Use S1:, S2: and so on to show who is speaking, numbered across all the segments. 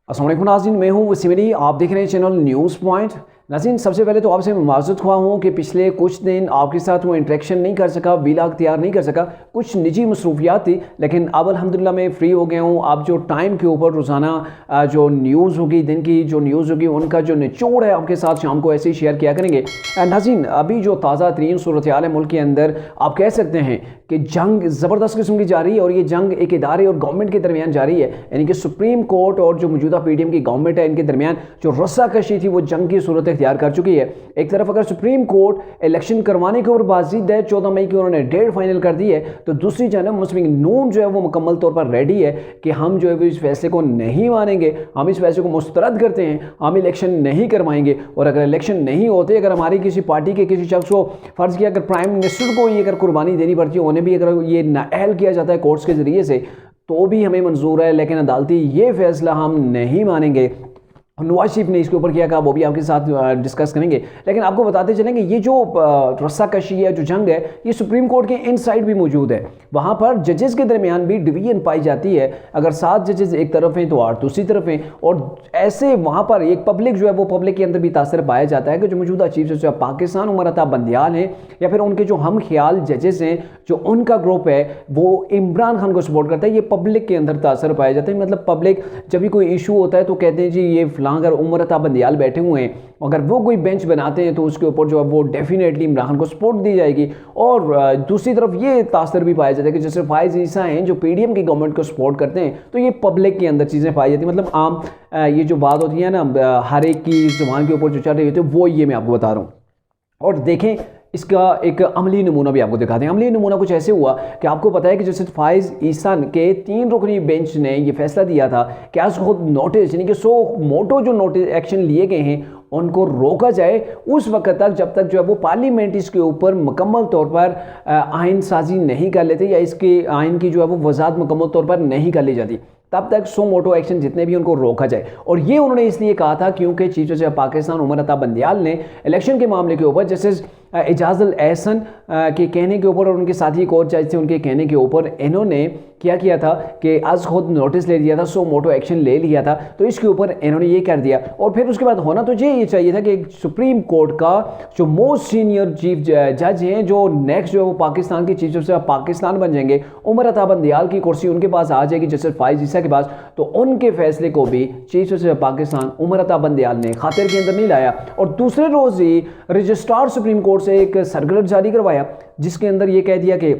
S1: अस्सलाम वालेकुम नाज़रीन, मैं हूँ सिमरी। आप देख रहे हैं चैनल न्यूज़ पॉइंट। नाज़रीन, सबसे पहले तो आपसे माज़रत ख्वाह हूँ कि पिछले कुछ दिन आपके साथ वो इंटरेक्शन नहीं कर सका, व्लॉग तैयार नहीं कर सका, कुछ निजी मसरूफियात थी। लेकिन अब अल्हम्दुलिल्लाह मैं फ्री हो गया हूँ। अब जो टाइम के ऊपर रोज़ाना जो न्यूज़ होगी, दिन की जो न्यूज़ होगी, उनका जो निचोड़ है आपके साथ शाम को ऐसे ही शेयर किया करेंगे। नाज़रीन, अभी जो ताज़ा तरीन सूरत हाल है मुल्क के अंदर, आप कह सकते हैं कि जंग ज़बरदस्त किस्म की जारी है। और ये जंग एक इदारे और गवर्नमेंट के दरमियान जारी है, यानी कि सुप्रीम कोर्ट और जो मौजूदा PDM की गवर्नमेंट है, इनके दरमियान जो रस्साकशी थी वो जंग की सूरत इख्तियार कर चुकी है। एक तरफ अगर सुप्रीम कोर्ट इलेक्शन करवाने के ऊपर बाजिद है, 14 मई की उन्होंने डेट फाइनल कर दी है, तो दूसरी जानब मुस्लिम नून जो है वो मुकम्मल तौर पर रेडी है कि हम जो है इस फैसले को नहीं मानेंगे, हम इस फैसले को मुस्तरद करते हैं, हम इलेक्शन नहीं करवाएंगे। और अगर इलेक्शन नहीं होते, अगर हमारी किसी पार्टी के किसी शख्स को फ़र्ज़ किया, अगर प्राइम मिनिस्टर को ये अगर कुर्बानी देनी पड़ती है, उन्हें भी अगर ये नाअहल किया जाता है कोर्ट्स के ज़रिए से, तो भी हमें मंजूर है, लेकिन अदालती ये फैसला हम नहीं मानेंगे। नवाज शरीफ ने इसके ऊपर किया कहा, वो भी आपके साथ डिस्कस करेंगे। लेकिन आपको बताते चलेंगे ये जो रस्साकशी है, जो जंग है, ये सुप्रीम कोर्ट के इनसाइड भी मौजूद है। वहाँ पर जजेस के दरमियान भी डिवीजन पाई जाती है। अगर 7 जजेस एक तरफ हैं तो 8 दूसरी तरफ हैं। और ऐसे वहाँ पर एक पब्लिक जो है वो पब्लिक के अंदर भी तासर पाया जाता है कि जो मौजूदा chief justice of Pakistan Umar Ata Bandial हैं, या फिर उनके जो हम ख्याल जजेस हैं, जो उनका ग्रुप है वो इमरान खान को सपोर्ट करता है, ये पब्लिक के अंदर तासर पाया जाता है। मतलब पब्लिक जब भी कोई इशू होता है तो कहते हैं जी ये अगर उमर अता बंदियाल बैठे हुए हैं, अगर वो कोई बेंच बनाते हैं तो उसके ऊपर जो है वो डेफिनेटली इमरान खान को सपोर्ट दी जाएगी। और दूसरी तरफ ये तासर भी पाया जाता है कि जैसे फायज ईसा हैं जो PDM की गवर्नमेंट को सपोर्ट करते हैं, तो ये पब्लिक के अंदर चीज़ें पाई जाती हैं। मतलब आम ये जो बात होती है ना, हर एक की जुबान के ऊपर जो चल रही होती है, वो ये मैं आपको बता रहा हूँ। और देखें, इसका एक अमली नमूना भी आपको दिखाते हैं। अमली नमूना कुछ ऐसे हुआ कि आपको पता है कि जैसे फायज ईसा के 3 रुकनी बेंच ने ये फैसला दिया था कि आज खुद नोटिस, यानी कि 100 मोटो जो नोटिस एक्शन लिए गए हैं उनको रोका जाए उस वक्त तक जब तक जो है वो पार्लियामेंट इसके ऊपर मुकम्मल तौर पर आइन साजी नहीं कर लेते, या इसके आइन की जो है वो वजाहत मुकम्मल तौर पर नहीं कर ली जाती, तब तक 100 मोटो एक्शन जितने भी उनको रोका जाए। और ये उन्होंने इसलिए कहा था क्योंकि chief justice of Pakistan Umar Ata Bandial ने इलेक्शन के मामले के ऊपर जस्टिस एजाजुल एहसन के कहने के ऊपर और उनके साथी एक और जज थे उनके कहने के ऊपर इन्होंने क्या किया था कि आज खुद नोटिस ले लिया था, 100 मोटो एक्शन ले लिया था, तो इसके ऊपर इन्होंने ये कर दिया। और फिर उसके बाद होना तो ये चाहिए था कि सुप्रीम कोर्ट का जो मोस्ट सीनियर चीफ जज हैं, जो नेक्स्ट जो है वो पाकिस्तान के चीफ जस्टिस ऑफ पाकिस्तान बन जाएंगे, उमर अता बंदियाल की कुर्सी उनके पास आ जाएगी जस्टिस फायज ईसा के पास, तो उनके फैसले को भी chief justice of Pakistan Umar Ata Bandial ने खातिर के अंदर नहीं लाया। और दूसरे रोज़ ही रजिस्ट्रार सुप्रीम कोर्ट से एक सर्कुलर जारी करवाया जिसके अंदर ये कह दिया कि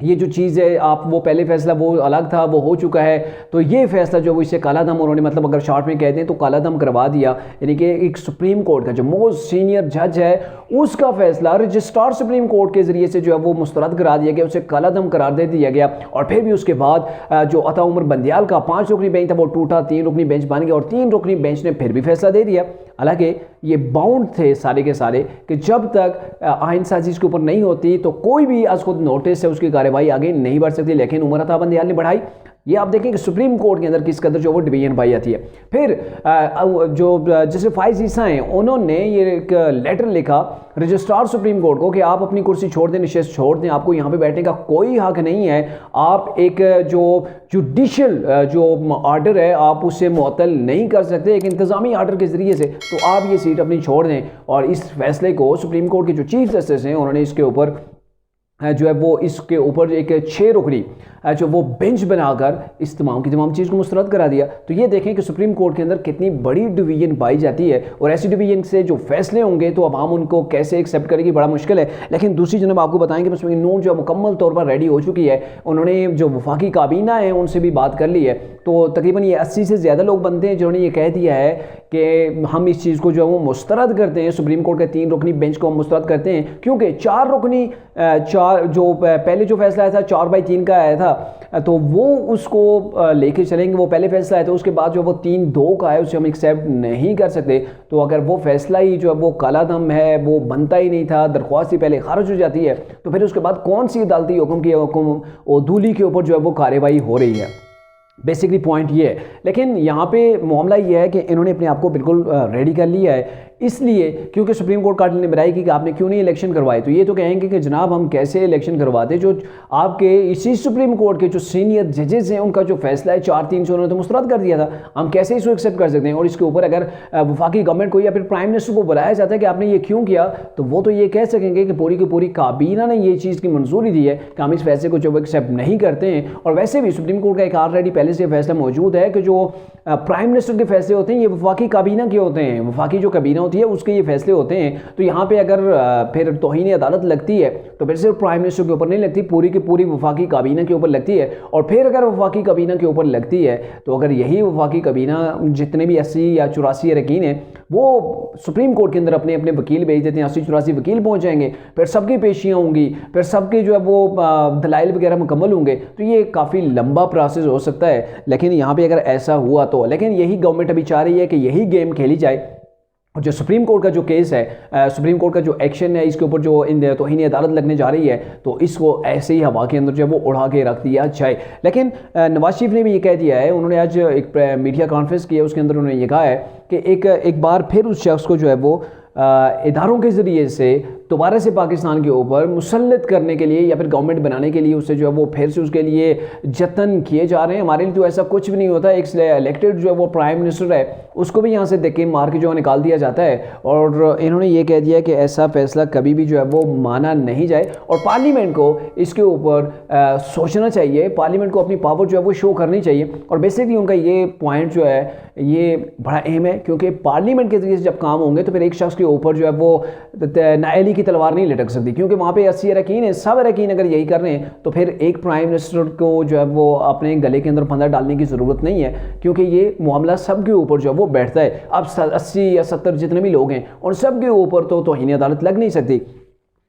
S1: ये जो चीज़ है, आप वो पहले फैसला वो अलग था, वो हो चुका है, तो ये फैसला जो वो इसे काला दम उन्होंने, मतलब अगर शॉर्ट में कहते हैं तो काला दम करवा दिया। यानी कि एक सुप्रीम कोर्ट का जो मोस्ट सीनियर जज है उसका फैसला रजिस्ट्रार सुप्रीम कोर्ट के ज़रिए से जो है वो मुस्तरद करा दिया गया, उसे काला दम करार दे दिया गया। और फिर भी उसके बाद जो अता उमर बंदियाल का 5 रुकनी बेंच था वो टूटा, 3 रुकनी बेंच बन गया, और 3 रुकनी बेंच ने फिर भी फैसला दे दिया। हालांकि ये बाउंड थे सारे के सारे कि जब तक आइन साजी के ऊपर नहीं होती तो कोई भी आज खुद नोटिस है उसकी कार्रवाई आगे नहीं बढ़ सकती, लेकिन उमर अता बंदियाल ने बढ़ाई। ये आप देखें कि सुप्रीम कोर्ट के अंदर किस कदर जो वो डिवीजन पाई जाती है। फिर जो जैसे फायज ईसा हैं उन्होंने ये एक लेटर लिखा रजिस्ट्रार सुप्रीम कोर्ट को कि आप अपनी कुर्सी छोड़ दें, निशस्त छोड़ दें, आपको यहाँ पे बैठने का कोई हक नहीं है, आप एक जो जुडिशल जो आर्डर है आप उससे मुअत्तल नहीं कर सकते एक इंतज़ामी आर्डर के ज़रिए से, तो आप ये सीट अपनी छोड़ दें। और इस फैसले को सुप्रीम कोर्ट के जो चीफ जस्टिस हैं उन्होंने इसके ऊपर जो है वो इसके ऊपर एक 6 रुकनी जो वो बेंच बनाकर इस तमाम की तमाम चीज़ को मुस्तरद करा दिया। तो ये देखें कि सुप्रीम कोर्ट के अंदर कितनी बड़ी डिवीजन पाई जाती है, और ऐसी डिवीजन से जो फैसले होंगे तो अवाम उनको कैसे एक्सेप्ट करेगी, बड़ा मुश्किल है। लेकिन दूसरी जनब आपको बताएंगे मुस्लिम नून जो मुकम्मल तौर पर रेडी हो चुकी है, उन्होंने जो वफाकी काबीना है उनसे भी बात कर ली है, तो तकरीबन ये 80 से ज़्यादा लोग बनते हैं जिन्होंने ये कह दिया है कि हम इस चीज़ को जो है वो मुस्तरद करते हैं, सुप्रीम कोर्ट के 3 रुकनी बेंच को हम मुस्तरद करते हैं, क्योंकि 4 रुकनी 4 जो पहले जो फैसला आया था 4/3 का आया था, तो वो उसको लेके चलेंगे। वो पहले फैसला आया था, उसके बाद जो वो 3-2 का है उसे हम एक्सेप्ट नहीं कर सकते। तो अगर वो फैसला ही जो है वो काला दम है, वो बनता ही नहीं था, दरख्वास्त ही पहले खारिज हो जाती है, तो फिर उसके बाद कौन सी अदालती हुक्म की हुक्म उदूली के ऊपर जो है वो कार्रवाई हो रही है। बेसिकली पॉइंट ये है। लेकिन यहाँ पे मामला ये है कि इन्होंने अपने आप को बिल्कुल रेडी कर लिया है इसलिए क्योंकि सुप्रीम कोर्ट कार्ड ने बनाई कि आपने क्यों नहीं इलेक्शन करवाए। तो ये तो कहेंगे कि जनाब हम कैसे इलेक्शन करवाते, जो आपके इसी सुप्रीम कोर्ट के जो सीनियर जजेस हैं उनका जो फैसला है 4-3 से उन्होंने तो मुस्तरद कर दिया था, हम कैसे इसको एक्सेप्ट कर सकते हैं। और इसके ऊपर अगर वफाकी गवर्नमेंट को या फिर प्राइम मिनिस्टर को बुलाया जाता है कि आपने ये क्यों किया, तो वो तो ये कह सकेंगे कि पूरी की पूरी काबीना ने ये चीज़ की मंजूरी दी है कि हम इस फैसले को जो एक्सेप्ट नहीं करते हैं। और वैसे भी सुप्रीम कोर्ट का एक ऑलरेडी पहले से फैसला मौजूद है कि जो प्राइम मिनिस्टर के फैसले होते हैं ये वफाकी काबीना के होते हैं, वफाकी जो काबीना होती है उसके ये फैसले होते हैं। तो यहाँ पे अगर फिर तौहीन अदालत लगती है तो फिर सिर्फ प्राइम मिनिस्टर के ऊपर नहीं लगती, पूरी की पूरी वफाकी काबीना के ऊपर लगती है। और फिर अगर वफाकी काबीना के ऊपर लगती है तो अगर यही वफाकी काबीना जितने भी 80 या 84 अरकान हैं वो सुप्रीम कोर्ट के अंदर अपने अपने वकील भेज देते हैं, 80-84 वकील पहुँच जाएंगे, फिर सबकी पेशियाँ होंगी, फिर सबके जो है वो दलाइल वगैरह मुकम्मल होंगे, तो ये काफ़ी लंबा प्रोसेस हो सकता है। लेकिन यहाँ पे अगर ऐसा हुआ तो, लेकिन यही गवर्नमेंट अभी चाह रही है कि यही गेम खेली जाए। जो सुप्रीम कोर्ट का जो केस है, सुप्रीम कोर्ट का जो एक्शन है, इसके ऊपर जो तौहीन अदालत लगने जा रही है, तो इसको ऐसे ही हवा के अंदर जो है वो उड़ा के रख दिया जाए। लेकिन नवाज शरीफ ने भी ये कह दिया है, उन्होंने आज एक मीडिया कॉन्फ्रेंस किया, उसके अंदर उन्होंने ये कहा है कि एक बार फिर उस शख्स को जो है वो इदारों के ज़रिए से दोबारा से पाकिस्तान के ऊपर मुसल्लत करने के लिए या फिर गवर्नमेंट बनाने के लिए उससे जो है वो फिर से उसके लिए जतन किए जा रहे हैं। हमारे लिए तो ऐसा कुछ भी नहीं होता, एक इलेक्टेड जो है वो प्राइम मिनिस्टर है उसको भी यहाँ से धक्के मार के जो है निकाल दिया जाता है। और इन्होंने ये कह दिया कि ऐसा फैसला कभी भी जो है वो माना नहीं जाए और पार्लियामेंट को इसके ऊपर सोचना चाहिए, पार्लियामेंट को अपनी पावर जो है वो शो करनी चाहिए। और बेसिकली उनका ये पॉइंट जो है ये बड़ा अहम है, क्योंकि पार्लियामेंट के जरिए से जब काम होंगे तो फिर एक शख्स के ऊपर जो है वो नायली की तलवार नहीं लटक सकती, क्योंकि वहाँ पे 80 अरकान है, सब अरकान अगर यही कर रहे हैं तो फिर एक प्राइम मिनिस्टर को जो है वो अपने गले के अंदर फंदा डालने की ज़रूरत नहीं है, क्योंकि ये मामला सबके ऊपर जो है वो बैठता है। अब 80 या 70 जितने भी लोग हैं और सबके ऊपर तो तौहीन अदालत लग नहीं सकती।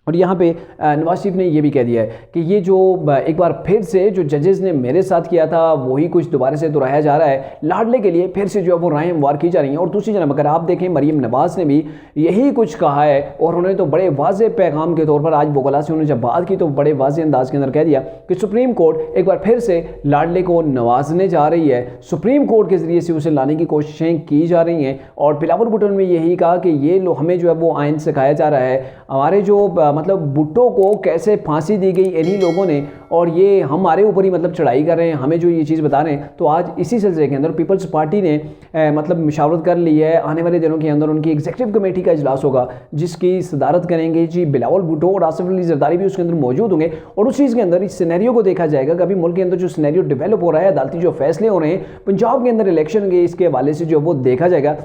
S1: और यहाँ पे नवाज शरीफ ने ये भी कह दिया है कि ये जो एक बार फिर से जो जजेस ने मेरे साथ किया था वही कुछ दोबारा से दोहराया जा रहा है, लाडले के लिए फिर से जो है वो राय हमवार की जा रही हैं। और दूसरी जनाब अगर आप देखें मरीम नवाज ने भी यही कुछ कहा है और उन्होंने तो बड़े वाज़ेह पैगाम के तौर पर आज बोगला से उन्होंने जब बात की तो बड़े वाज़ेह अंदाज के अंदर कह दिया कि सुप्रीम कोर्ट एक बार फिर से लाडले को नवाजने जा रही है, सुप्रीम कोर्ट के ज़रिए से उसे लाने की कोशिशें की जा रही हैं। और बिलावल भुट्टो ने यही कहा कि ये हमें जो है वो आइन सिखाया जा रहा है, हमारे जो मतलब भुट्टो को कैसे फांसी दी गई इन्हीं लोगों ने, और ये हमारे ऊपर ही मतलब चढ़ाई कर रहे हैं, हमें जो ये चीज़ बता रहे हैं। तो आज इसी सिलसिले के अंदर पीपल्स पार्टी ने मतलब मशावरत कर ली है, आने वाले दिनों के अंदर उनकी एग्जीक्यूटिव कमेटी का इजलास होगा जिसकी सदारत करेंगे जी बिलावल भुट्टो और आसिफ अली जरदारी भी उसके अंदर मौजूद होंगे। और उस चीज़ के अंदर इस सिनेरियो को देखा जाएगा कि अभी मुल्क के अंदर जो सिनेरियो डेवलप हो रहा है, अदालती जो फैसले हो रहे हैं, पंजाब के अंदर इलेक्शन के इसके हवाले से जो वो देखा जाएगा।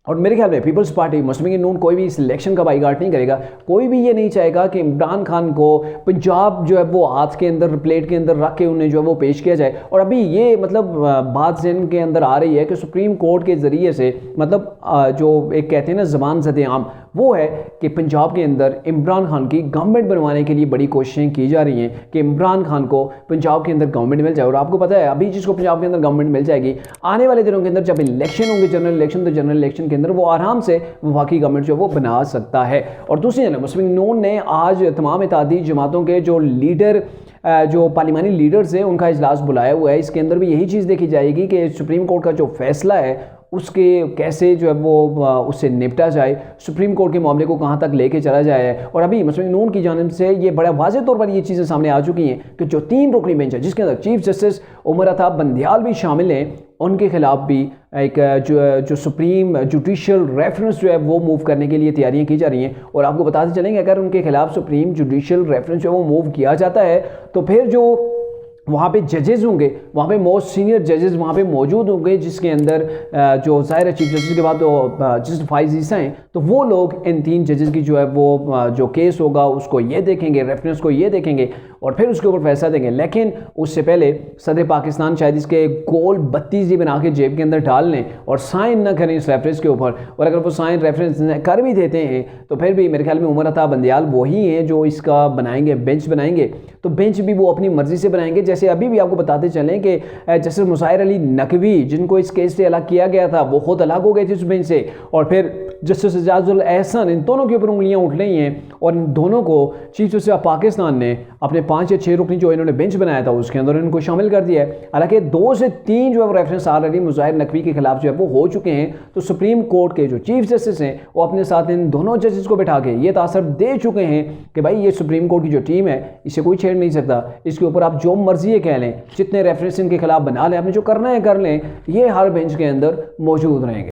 S1: और मेरे ख्याल में पीपल्स पार्टी मुस्लिम नून कोई भी इस इलेक्शन का बाईकाट नहीं करेगा, कोई भी ये नहीं चाहेगा कि इमरान खान को पंजाब जो है वो हाथ के अंदर प्लेट के अंदर रख के उन्हें जो है वो पेश किया जाए। और अभी ये मतलब बात जहन के अंदर आ रही है कि सुप्रीम कोर्ट के ज़रिए से मतलब जो एक कहते हैं ना ज़बान ज़द आम, वो है कि पंजाब के अंदर इमरान खान की गवर्नमेंट बनवाने के लिए बड़ी कोशिशें की जा रही हैं कि इमरान खान को पंजाब के अंदर गवर्नमेंट मिल जाए। और आपको पता है अभी जिसको पंजाब के अंदर गवर्नमेंट मिल जाएगी, आने वाले दिनों के अंदर जब इलेक्शन होंगे, जनरल इलेक्शन, तो जनरल इलेक्शन के अंदर वो आराम से वफाकी गवर्नमेंट जो वो बना सकता है। और दूसरी जानब मुस्लिम नून ने आज तमाम इत्तेहादी जमातों के जो लीडर जो पार्लिमानी लीडर्स हैं उनका इजलास बुलाया हुआ है। इसके अंदर भी यही चीज़ देखी जाएगी कि सुप्रीम कोर्ट का जो फैसला है उसके कैसे जो है वो उससे निपटा जाए, सुप्रीम कोर्ट के मामले को कहाँ तक लेके चला जाए। और अभी मुस्लिम नून की जानिब से ये बड़ा वाज़ेह तौर पर ये चीज़ें सामने आ चुकी हैं कि जो 3 रुकनी बेंच है जिसके अंदर चीफ जस्टिस उमर अता बंदियाल भी शामिल हैं, उनके खिलाफ भी एक जो सुप्रीम जुडिशल रेफरेंस जो है वो मूव करने के लिए तैयारियां की जा रही हैं। और आपको बताते चलेंगे अगर उनके खिलाफ सुप्रीम जुडिशल रेफरेंस जो है वो मूव किया जाता है तो फिर जो वहाँ पे जजेस होंगे, वहाँ पे मोस्ट सीनियर जजेस वहाँ पे मौजूद होंगे, जिसके अंदर जो ज़ाहिर चीफ जस्टिस के बाद तो जस्टिस फाइज़ ईसा हैं, तो वो लोग इन 3 जजेस की जो है वो जो केस होगा उसको ये देखेंगे, रेफरेंस को ये देखेंगे और फिर उसके ऊपर फैसला देंगे। लेकिन उससे पहले सदर पाकिस्तान शायद इसके गोल 32 ही बना के जेब के अंदर डाल लें और साइन ना करें इस रेफरेंस के ऊपर। और अगर वो साइन रेफरेंस कर भी देते हैं तो फिर भी मेरे ख्याल में उमर अता बंदियाल वही हैं जो इसका बनाएंगे, बेंच बनाएंगे। तो बेंच भी वो अपनी मर्जी से बनाएंगे। जैसे अभी भी आपको बताते चलें कि जस्टिस मुसाहिर अली नकवी जिनको इस केस से अलग किया गया था वो खुद अलग हो गए थे उस बेंच से, और फिर जस्टिस एजाजुल एहसन, इन दोनों के ऊपर उंगलियां उठ रही हैं और इन दोनों को चीफ जस्टिस ऑफ पाकिस्तान ने अपने 5 या 6 रुकनी जो इन्होंने बेंच बनाया था उसके अंदर इनको शामिल कर दिया है। हालांकि 2 से 3 जो है रेफरेंस ऑलरेडी मुजाहिर नकवी के खिलाफ जो है वो हो चुके हैं, तो सुप्रीम कोर्ट के जो चीफ जस्टिस हैं वो अपने साथ इन दोनों जजेस को बैठा के ये तासर दे चुके हैं कि भाई ये सुप्रीम कोर्ट की जो टीम है इसे कोई छेड़ नहीं सकता, इसके ऊपर आप जो मर्जी है कह लें, जितने रेफरेंस इनके खिलाफ बना लें, आपने जो करना है कर लें, ये हर बेंच के अंदर मौजूद रहेंगे।